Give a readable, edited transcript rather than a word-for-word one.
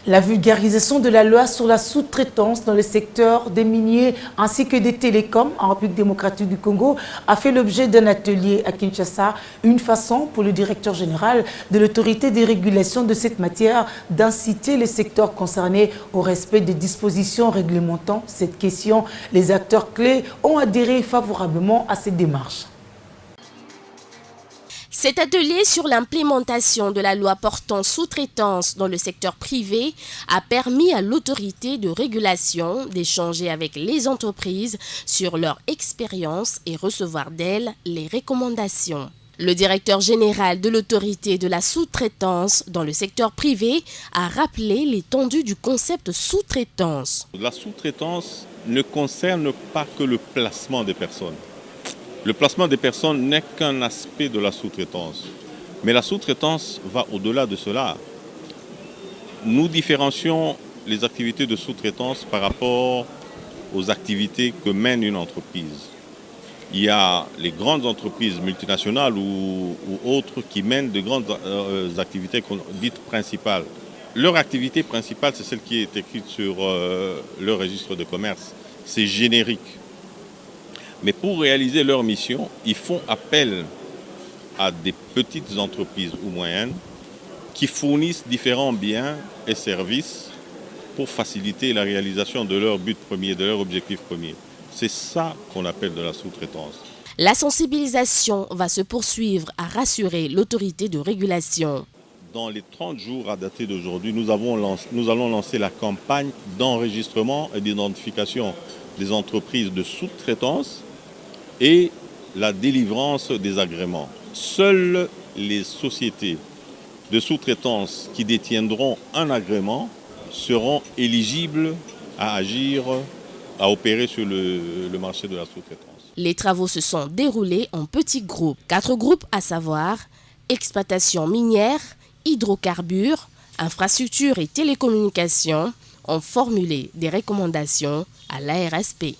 La vulgarisation de la loi sur la sous-traitance dans le secteur des miniers ainsi que des télécoms en République démocratique du Congo a fait l'objet d'un atelier à Kinshasa, une façon pour le directeur général de l'autorité des régulations de cette matière d'inciter les secteurs concernés au respect des dispositions réglementant cette question. Les acteurs clés ont adhéré favorablement à cette démarche. Cet atelier sur l'implémentation de la loi portant sous-traitance dans le secteur privé a permis à l'autorité de régulation d'échanger avec les entreprises sur leur expérience et recevoir d'elles les recommandations. Le directeur général de l'autorité de la sous-traitance dans le secteur privé a rappelé l'étendue du concept sous-traitance. La sous-traitance ne concerne pas que le placement des personnes. Le placement des personnes n'est qu'un aspect de la sous-traitance. Mais la sous-traitance va au-delà de cela. Nous différencions les activités de sous-traitance par rapport aux activités que mène une entreprise. Il y a les grandes entreprises multinationales ou autres qui mènent de grandes activités dites principales. Leur activité principale, c'est celle qui est écrite sur le registre de commerce. C'est générique. Mais pour réaliser leur mission, ils font appel à des petites entreprises ou moyennes qui fournissent différents biens et services pour faciliter la réalisation de leur but premier, de leur objectif premier. C'est ça qu'on appelle de la sous-traitance. La sensibilisation va se poursuivre à rassurer l'autorité de régulation. Dans les 30 jours à dater d'aujourd'hui, nous allons lancer la campagne d'enregistrement et d'identification des entreprises de sous-traitance et la délivrance des agréments. Seules les sociétés de sous-traitance qui détiendront un agrément seront éligibles à agir, à opérer sur le marché de la sous-traitance. Les travaux se sont déroulés en petits groupes. 4 groupes à savoir exploitation minière, hydrocarbures, infrastructures et télécommunications ont formulé des recommandations à l'ARSP.